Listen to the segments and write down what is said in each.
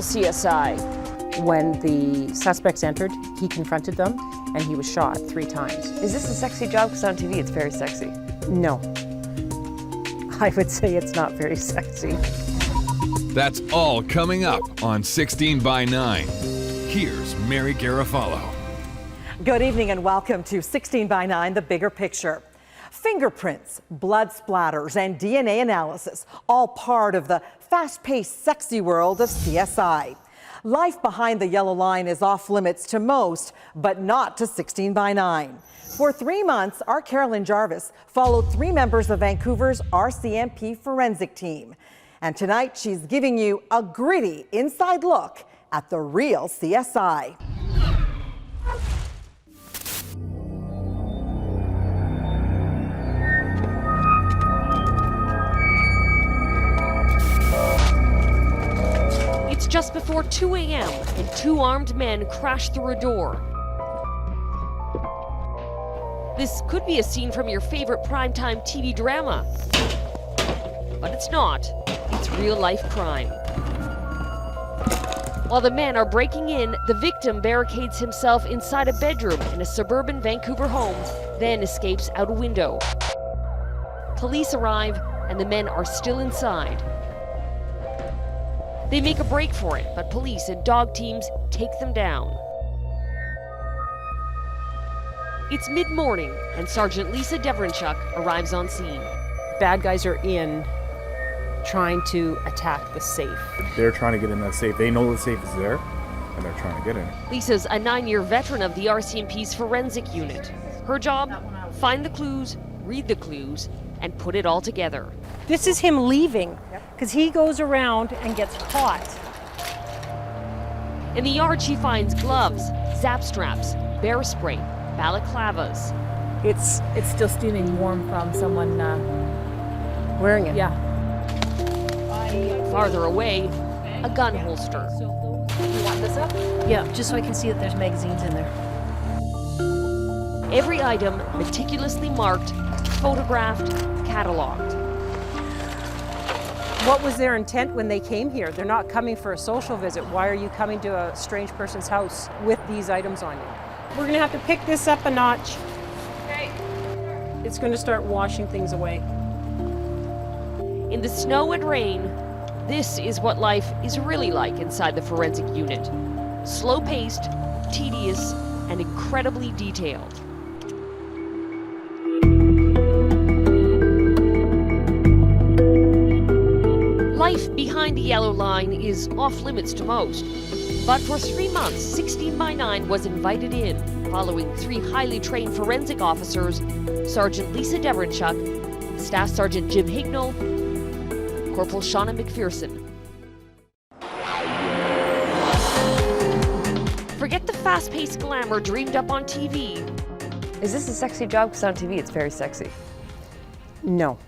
CSI. When the suspects entered, he confronted them and he was shot 3 times. Is this a sexy job? Because on TV it's very sexy. No. I would say it's not very sexy. That's all coming up on 16 by 9. Here's Mary Garofalo. Good evening and welcome to 16 by 9, The Bigger Picture. Fingerprints, blood splatters, and DNA analysis, all part of the fast-paced, sexy world of CSI. Life behind the yellow line is off limits to most, but not to 16 by 9. For 3 months, our Carolyn Jarvis followed 3 members of Vancouver's RCMP forensic team. And tonight, she's giving you a gritty inside look at the real CSI. It's just before 2 a.m. and 2 armed men crash through a door. This could be a scene from your favorite primetime TV drama. But it's not. It's real-life crime. While the men are breaking in, the victim barricades himself inside a bedroom in a suburban Vancouver home, then escapes out a window. Police arrive, and the men are still inside. They make a break for it, but police and dog teams take them down. It's mid-morning, and Sergeant Lisa Deverinchuk arrives on scene. Bad guys are in trying to attack the safe. They're trying to get in that safe. They know the safe is there, and they're trying to get in it. Lisa's a 9-year veteran of the RCMP's forensic unit. Her job? Find the clues, read the clues, and put it all together. This is him leaving, because he goes around and gets caught. In the yard, she finds gloves, zap straps, bear spray, balaclavas. It's still steaming warm from someone Wearing it? Yeah. Farther away, a gun holster. You want this up? Yeah, just so I can see that there's magazines in there. Every item meticulously marked, photographed, cataloged. What was their intent when they came here? They're not coming for a social visit. Why are you coming to a strange person's house with these items on you? We're gonna have to pick this up a notch. Okay. It's going to start washing things away. In the snow and rain, this is what life is really like inside the forensic unit. Slow-paced, tedious, and incredibly detailed. Life behind the yellow line is off limits to most. But for 3 months, 16 by 9 was invited in, following 3 highly trained forensic officers, Sergeant Lisa Deverinchuk, Staff Sergeant Jim Hignall, Corporal Shauna McPherson. Forget the fast-paced glamour dreamed up on TV. Is this a sexy job? Because on TV it's very sexy. No.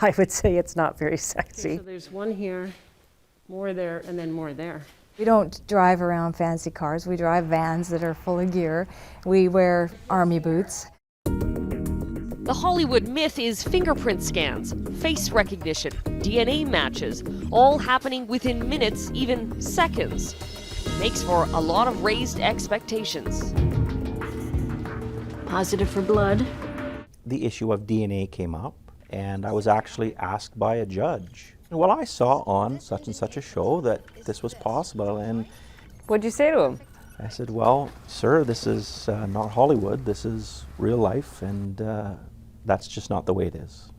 I would say it's not very sexy. So there's one here, more there, and then more there. We don't drive around fancy cars. We drive vans that are full of gear. We wear army boots. The Hollywood myth is fingerprint scans, face recognition, DNA matches, all happening within minutes, even seconds. Makes for a lot of raised expectations. Positive for blood. The issue of DNA came up, and I was actually asked by a judge. Well, I saw on such and such a show that this was possible, and What'd you say to him? I said, well, sir, this is not Hollywood, this is real life, and that's just not the way it is.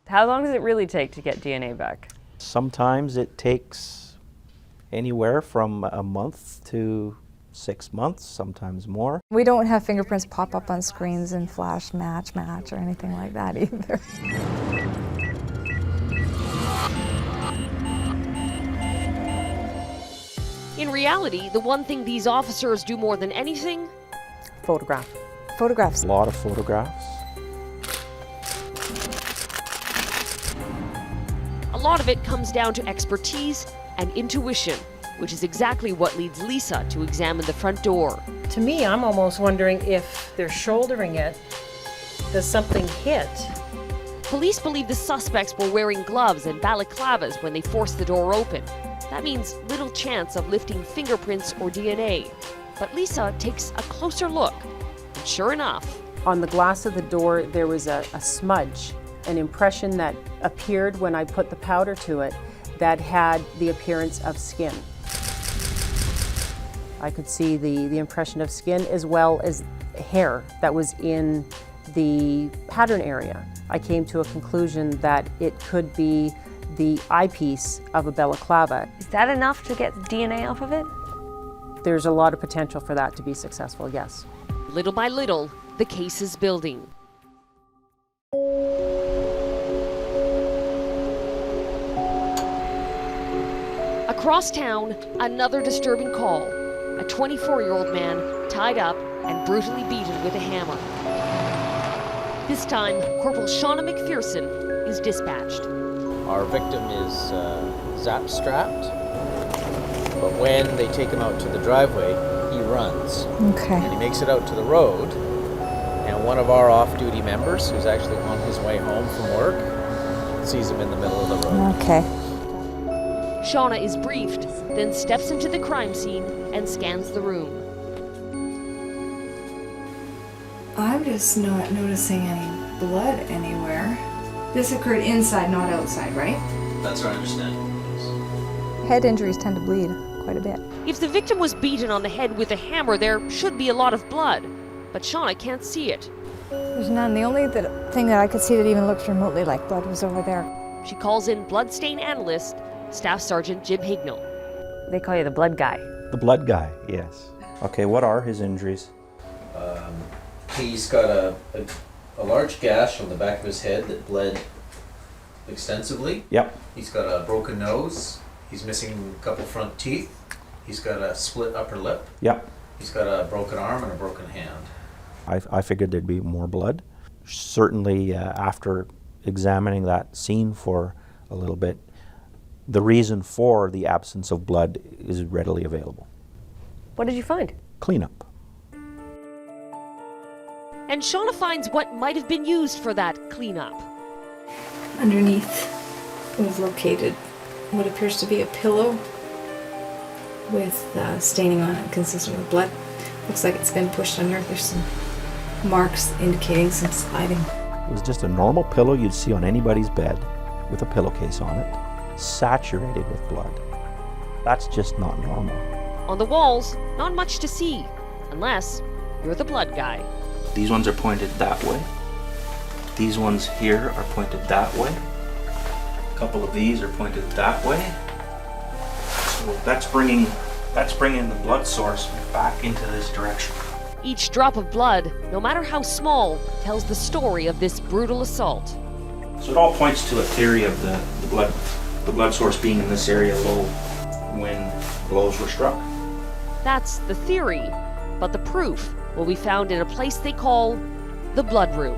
How long does it really take to get DNA back? Sometimes it takes anywhere from a month to 6 months, sometimes more. We don't have fingerprints pop up on screens and flash match or anything like that either. In reality, the one thing these officers do more than anything? Photograph. Photographs. A lot of photographs. A lot of it comes down to expertise and intuition, which is exactly what leads Lisa to examine the front door. To me, I'm almost wondering if they're shouldering it, does something hit Police believe the suspects were wearing gloves and balaclavas when they forced the door open. That means little chance of lifting fingerprints or DNA. But Lisa takes a closer look. And sure enough, On the glass of the door, there was a smudge, an impression that appeared when I put the powder to it that had the appearance of skin. I could see the impression of skin as well as hair that was in the pattern area. I came to a conclusion that it could be the eyepiece of a balaclava. Is that enough to get DNA off of it? There's a lot of potential for that to be successful, yes. little by little, the case is building. Across town, another disturbing call. A 24-year-old man tied up and brutally beaten with a hammer. This time, Corporal Shauna McPherson is dispatched. Our victim is zap-strapped, but when they take him out to the driveway, he runs. Okay. And he makes it out to the road, and one of our off-duty members, who's actually on his way home from work, sees him in the middle of the road. Okay. Shauna is briefed, then steps into the crime scene and scans the room. I'm just not noticing any blood anywhere. This occurred inside, not outside, right? That's our understanding. Head injuries tend to bleed quite a bit. If the victim was beaten on the head with a hammer, there should be a lot of blood, but Shauna can't see it. There's none. The only thing that I could see that even looked remotely like blood was over there. She calls in bloodstain analyst, Staff Sergeant Jim Hignell. They call you the blood guy. The blood guy, yes. Okay, what are his injuries? He's got a large gash on the back of his head that bled extensively. Yep. He's got a broken nose. He's missing a couple front teeth. He's got a split upper lip. Yep. He's got a broken arm and a broken hand. I figured there'd be more blood. Certainly, after examining that scene for a little bit, the reason for the absence of blood is readily available. What did you find? Cleanup. And Shauna finds what might have been used for that cleanup. Underneath was located what appears to be a pillow with staining on it consistent with blood. Looks like it's been pushed under. There's some marks indicating some sliding. It was just a normal pillow you'd see on anybody's bed with a pillowcase on it, saturated with blood. That's just not normal. On the walls, not much to see, unless you're the blood guy. These ones are pointed that way. These ones here are pointed that way. A couple of these are pointed that way. So that's bringing the blood source back into this direction. Each drop of blood, no matter how small, tells the story of this brutal assault. So it all points to a theory of the blood source being in this area low when blows were struck. That's the theory, but the proof will be found in a place they call the blood room.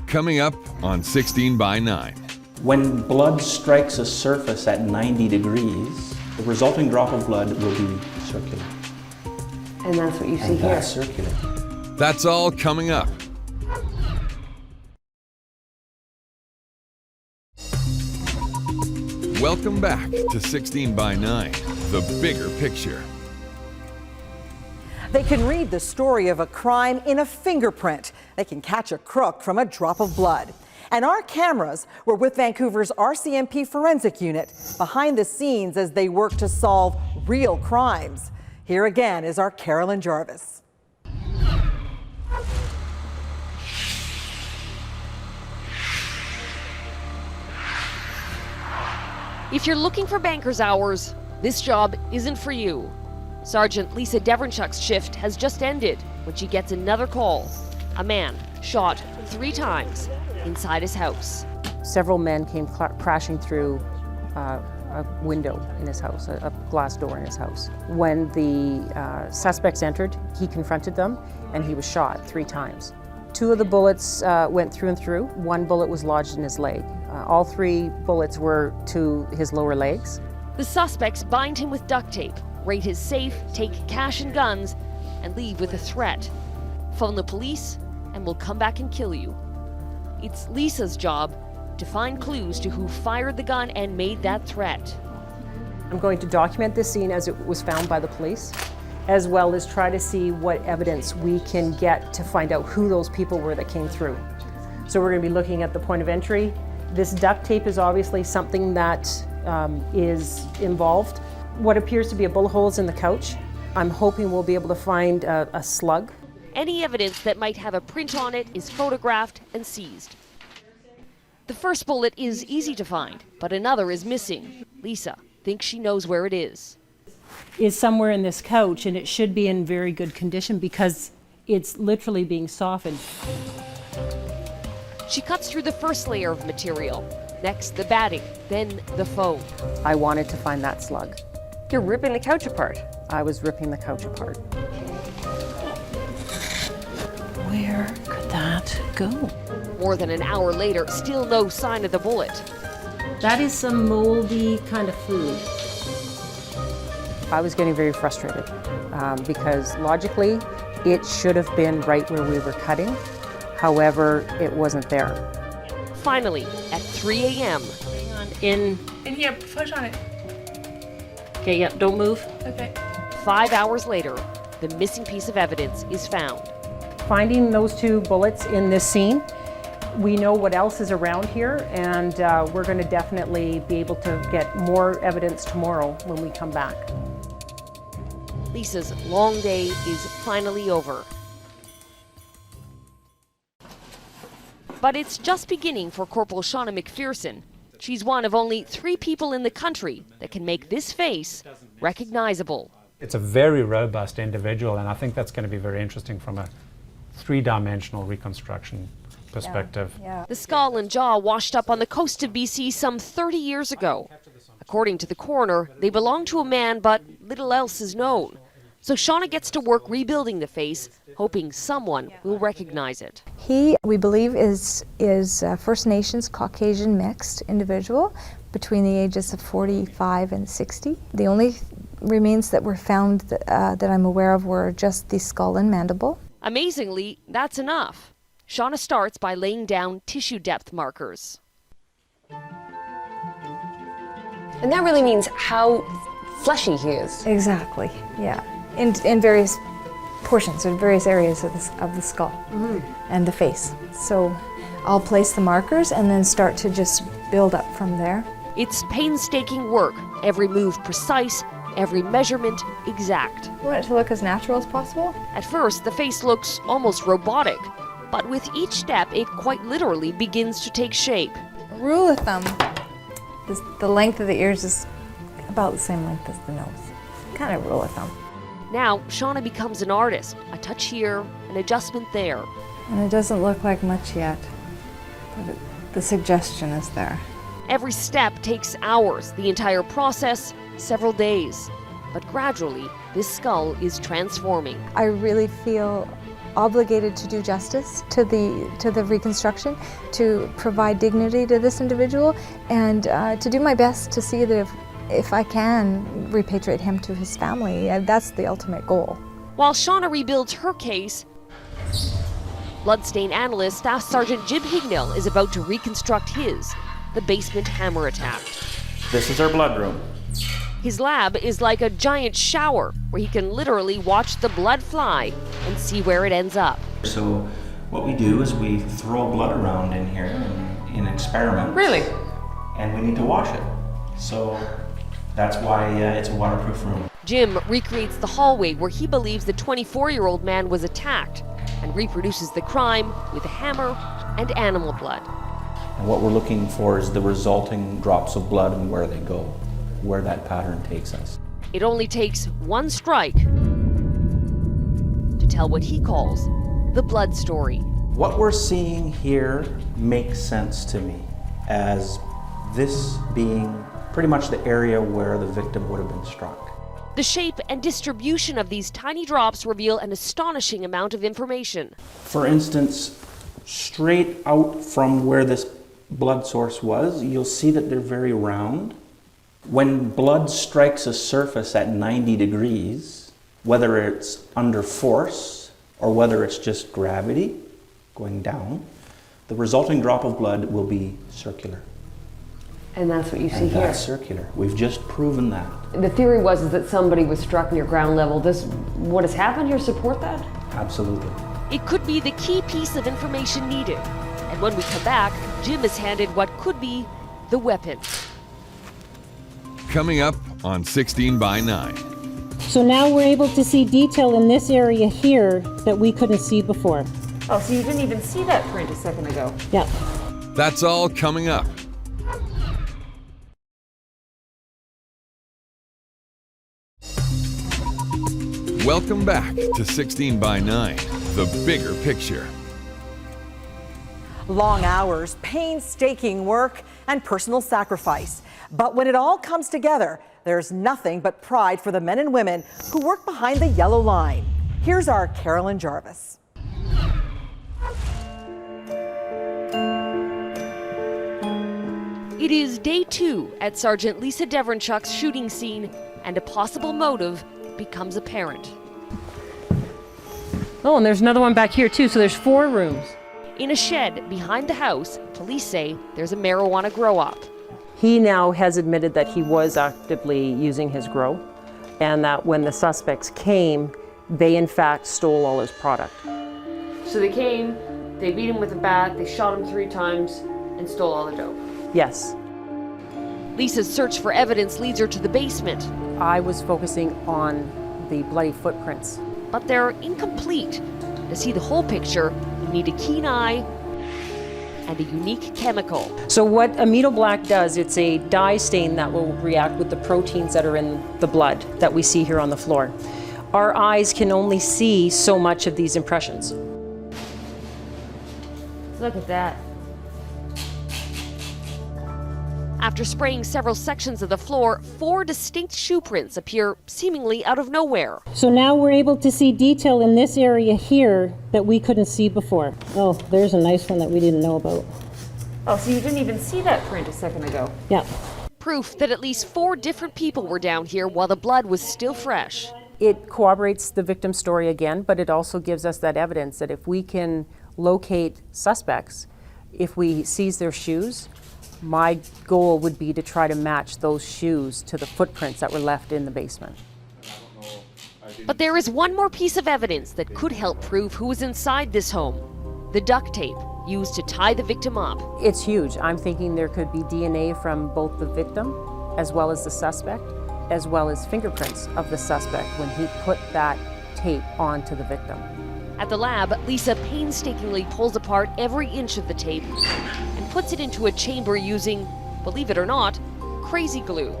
Coming up on 16 by 9. When blood strikes a surface at 90 degrees, the resulting drop of blood will be circular. And that's what you see And here. that's circular. That's all coming up. Welcome back to 16 by 9, the bigger picture. They can read the story of a crime in a fingerprint. They can catch a crook from a drop of blood. And our cameras were with Vancouver's RCMP forensic unit behind the scenes as they work to solve real crimes. Here again is our Carolyn Jarvis. If you're looking for banker's hours, this job isn't for you. Sergeant Lisa Devonchuk's shift has just ended when she gets another call. A man shot 3 times inside his house. Several men came crashing through a window in his house, a glass door in his house. When the suspects entered, he confronted them and he was shot 3 times. 2 of the bullets went through and through. 1 bullet was lodged in his leg. All 3 bullets were to his lower legs. The suspects bind him with duct tape, raid his safe, take cash and guns, and leave with a threat. Phone the police and will come back and kill you. It's Lisa's job to find clues to who fired the gun and made that threat. I'm going to document this scene as it was found by the police, as well as try to see what evidence we can get to find out who those people were that came through. So we're going to be looking at the point of entry. This duct tape is obviously something that is involved. What appears to be bullet holes in the couch. I'm hoping we'll be able to find a slug. Any evidence that might have a print on it is photographed and seized. The first bullet is easy to find, but another is missing. Lisa thinks she knows where it is. Is somewhere in this couch, and it should be in very good condition because it's literally being softened. She cuts through the first layer of material. Next, the batting, then the foam. I wanted to find that slug. You're ripping the couch apart. I was ripping the couch apart. Where could that go? More than an hour later, still no sign of the bullet. That is some moldy kind of food. I was getting very frustrated because logically it should have been right where we were cutting. However, it wasn't there. Finally, at 3 a.m. In here, push on it. Okay, yeah, don't move. Okay. 5 hours later, the missing piece of evidence is found. Finding those 2 bullets in this scene, we know what else is around here, and we're going to definitely be able to get more evidence tomorrow when we come back. Lisa's long day is finally over. But it's just beginning for Corporal Shauna McPherson. She's one of only 3 people in the country that can make this face recognizable. It's a very robust individual, and I think that's going to be very interesting from a 3-dimensional reconstruction perspective. The skull and jaw washed up on the coast of BC some 30 years ago. According to the coroner, they belong to a man, but little else is known. So Shauna gets to work rebuilding the face, hoping someone will recognize it. He, we believe, is First Nations Caucasian mixed individual between the ages of 45 and 60. The only remains that were found that I'm aware of were just the skull and mandible. Amazingly, that's enough. Shauna starts by laying down tissue depth markers. And that really means how fleshy he is. Exactly, yeah. In various portions, or various areas of the skull and the face. So I'll place the markers and then start to just build up from there. It's painstaking work, every move precise, every measurement exact. I want it to look as natural as possible. At first, the face looks almost robotic, but with each step, it quite literally begins to take shape. Rule of thumb, the length of the ears is about the same length as the nose. Kind of rule of thumb. Now, Shauna becomes an artist, a touch here, an adjustment there. And it doesn't look like much yet, but the suggestion is there. Every step takes hours, the entire process, several days. But gradually, this skull is transforming. I really feel obligated to do justice to the reconstruction, to provide dignity to this individual, and to do my best to see that if I can repatriate him to his family. That's the ultimate goal. While Shauna rebuilds her case, bloodstain analyst Staff Sergeant Jim Hignell is about to reconstruct his, the basement hammer attack. This is our blood room. His lab is like a giant shower where he can literally watch the blood fly and see where it ends up. So what we do is we throw blood around in here in experiments. Really? And we need to wash it. So that's why it's a waterproof room. Jim recreates the hallway where he believes the 24-year-old man was attacked and reproduces the crime with a hammer and animal blood. And what we're looking for is the resulting drops of blood and where they go, where that pattern takes us. It only takes one strike to tell what he calls the blood story. What we're seeing here makes sense to me as this being pretty much the area where the victim would have been struck. The shape and distribution of these tiny drops reveal an astonishing amount of information. For instance, straight out from where this blood source was, you'll see that they're very round. When blood strikes a surface at 90 degrees, whether it's under force or whether it's just gravity, going down, the resulting drop of blood will be circular. And that's what you see And here. that's circular. We've just proven that. The theory was that somebody was struck near ground level. What has happened here support that? Absolutely. It could be the key piece of information needed. And when we come back, Jim is handed what could be the weapon. Coming up on 16 by 9. So now we're able to see detail in this area here that we couldn't see before. Oh, so you didn't even see that print a second ago. Yeah. That's all coming up. Welcome back to 16 by 9, the bigger picture. Long hours, painstaking work, and personal sacrifice. But when it all comes together, there's nothing but pride for the men and women who work behind the yellow line. Here's our Carolyn Jarvis. It is day 2 at Sergeant Lisa Devonchuk's shooting scene, and a possible motive becomes apparent. Oh, and there's another one back here too, so there's 4 rooms. In a shed behind the house, police say there's a marijuana grow-op. He now has admitted that he was actively using his grow, and that when the suspects came, they in fact stole all his product. So they came, they beat him with a bat, they shot him 3 times, and stole all the dope. Yes. Lisa's search for evidence leads her to the basement, I was focusing on the bloody footprints. but they're incomplete. To see the whole picture, you need a keen eye and a unique chemical. So what amido black does, it's a dye stain that will react with the proteins that are in the blood that we see here on the floor. Our eyes can only see so much of these impressions. Look at that. After spraying several sections of the floor, 4 distinct shoe prints appear seemingly out of nowhere. So now we're able to see detail in this area here that we couldn't see before. Oh, there's a nice one that we didn't know about. Oh, so you didn't even see that print a second ago. Yeah. Proof that at least 4 different people were down here while the blood was still fresh. It corroborates the victim's story again, but it also gives us that evidence that if we can locate suspects, if we seize their shoes, my goal would be to try to match those shoes to the footprints that were left in the basement. But there is one more piece of evidence that could help prove who was inside this home. The duct tape used to tie the victim up. It's huge. I'm thinking there could be DNA from both the victim as well as the suspect, as well as fingerprints of the suspect when he put that tape onto the victim. At the lab, Lisa painstakingly pulls apart every inch of the tape and puts it into a chamber using, believe it or not, crazy glue.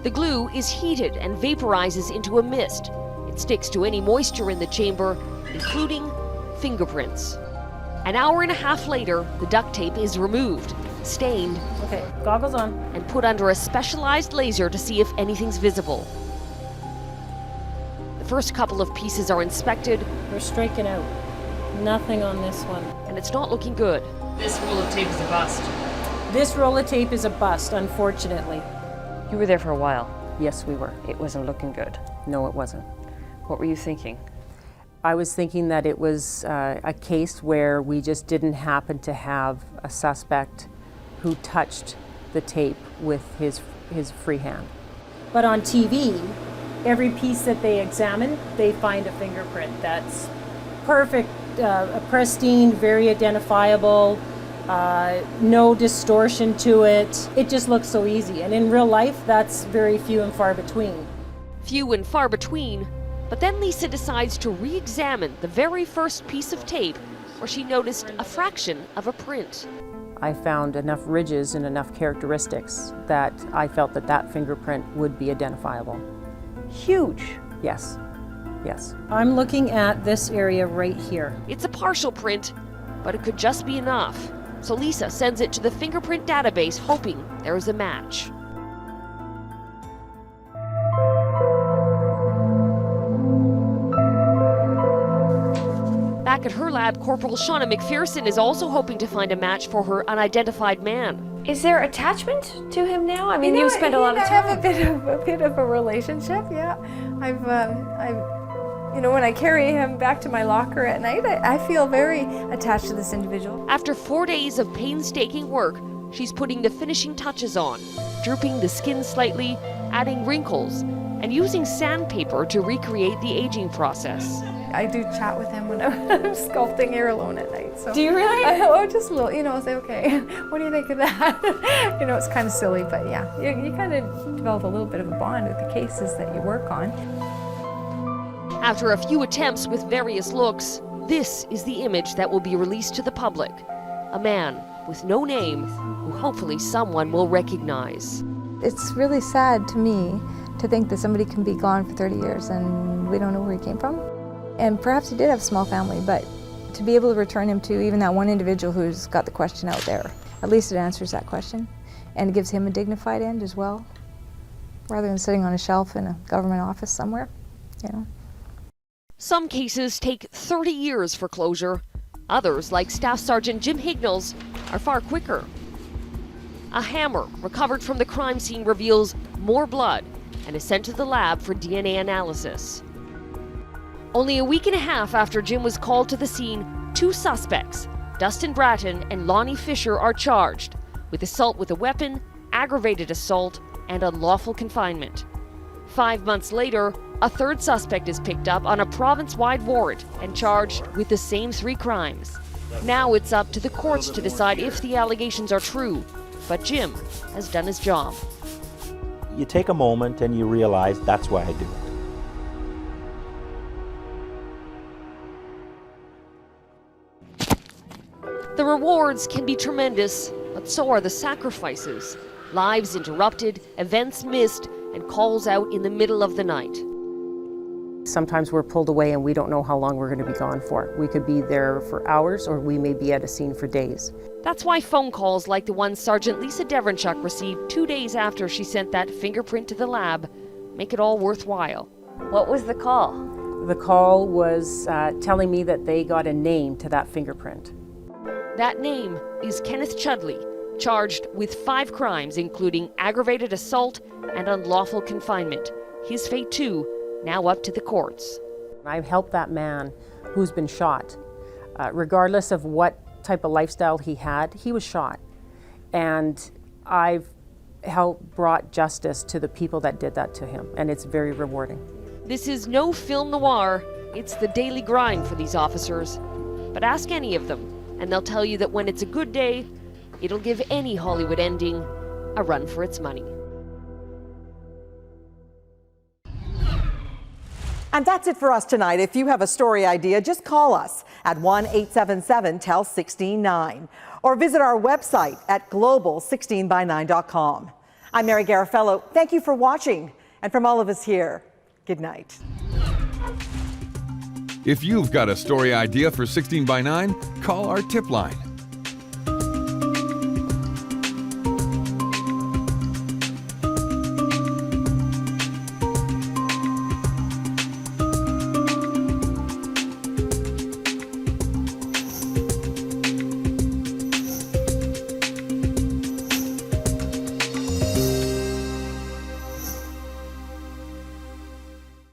The glue is heated and vaporizes into a mist. It sticks to any moisture in the chamber, including fingerprints. An hour and a half later, the duct tape is removed, stained, Okay, goggles on. and put under a specialized laser to see if anything's visible. The first couple of pieces are inspected, We're striking out. Nothing on this one. and it's not looking good. This roll of tape is a bust. This roll of tape is a bust, unfortunately. You were there for a while. Yes, we were. It wasn't looking good. No, it wasn't. What were you thinking? I was thinking that it was a case where we just didn't happen to have a suspect who touched the tape with his free hand. But on TV, every piece that they examine, they find a fingerprint that's perfect, pristine, very identifiable, no distortion to it. It just looks so easy. And in real life, that's very few and far between. Few and far between, but then Lisa decides to re-examine the very first piece of tape where she noticed a fraction of a print. I found enough ridges and enough characteristics that I felt that that fingerprint would be identifiable. Huge. Yes, yes. I'm looking at this area right here. It's a partial print, but it could just be enough. So Lisa sends it to the fingerprint database, hoping there is a match. Back at her lab, Corporal Shauna McPherson is also hoping to find a match for her unidentified man. Is there attachment to him now? I mean, you spent a lot of time. I have a bit of a relationship. Yeah, You know, when I carry him back to my locker at night, I feel very attached to this individual. After 4 days of painstaking work, she's putting the finishing touches on, drooping the skin slightly, adding wrinkles, and using sandpaper to recreate the aging process. I do chat with him when I'm sculpting here alone at night. So Do you really? Just a little, you know, say, okay, what do you think of that? You know, it's kind of silly, but yeah, you kind of develop a little bit of a bond with the cases that you work on. After a few attempts with various looks, this is the image that will be released to the public. A man with no name who hopefully someone will recognize. It's really sad to me to think that somebody can be gone for 30 years and we don't know where he came from. And perhaps he did have a small family, but to be able to return him to even that one individual who's got the question out there, at least it answers that question and it gives him a dignified end as well, rather than sitting on a shelf in a government office somewhere, you know. Some cases take 30 years for closure. Others, like Staff Sergeant Jim Hignall's, are far quicker. A hammer recovered from the crime scene reveals more blood and is sent to the lab for DNA analysis. Only a week and a half after Jim was called to the scene, 2 suspects, Dustin Bratton and Lonnie Fisher, are charged with assault with a weapon, aggravated assault, and unlawful confinement. 5 months later, a 3rd suspect is picked up on a province-wide warrant and charged with the same 3 crimes. Now it's up to the courts to decide if the allegations are true, but Jim has done his job. You take a moment and you realize that's why I do it. The rewards can be tremendous, but so are the sacrifices. Lives interrupted, events missed, and calls out in the middle of the night. Sometimes we're pulled away and we don't know how long we're going to be gone for. We could be there for hours or we may be at a scene for days. That's why phone calls like the one Sergeant Lisa Deverenchuk received 2 days after she sent that fingerprint to the lab make it all worthwhile. What was the call? The call was telling me that they got a name to that fingerprint. That name is Kenneth Chudley, charged with 5 crimes, including aggravated assault and unlawful confinement. His fate, too, now up to the courts. I've helped that man who's been shot. Regardless of what type of lifestyle he had, he was shot. And I've brought justice to the people that did that to him, and it's very rewarding. This is no film noir. It's the daily grind for these officers. But ask any of them, and they'll tell you that when it's a good day, it'll give any Hollywood ending a run for its money. And that's it for us tonight. If you have a story idea, just call us at 1-877-TEL-169 or visit our website at global16by9.com. I'm Mary Garafello. Thank you for watching. And from all of us here, good night. If you've got a story idea for 16 by 9, call our tip line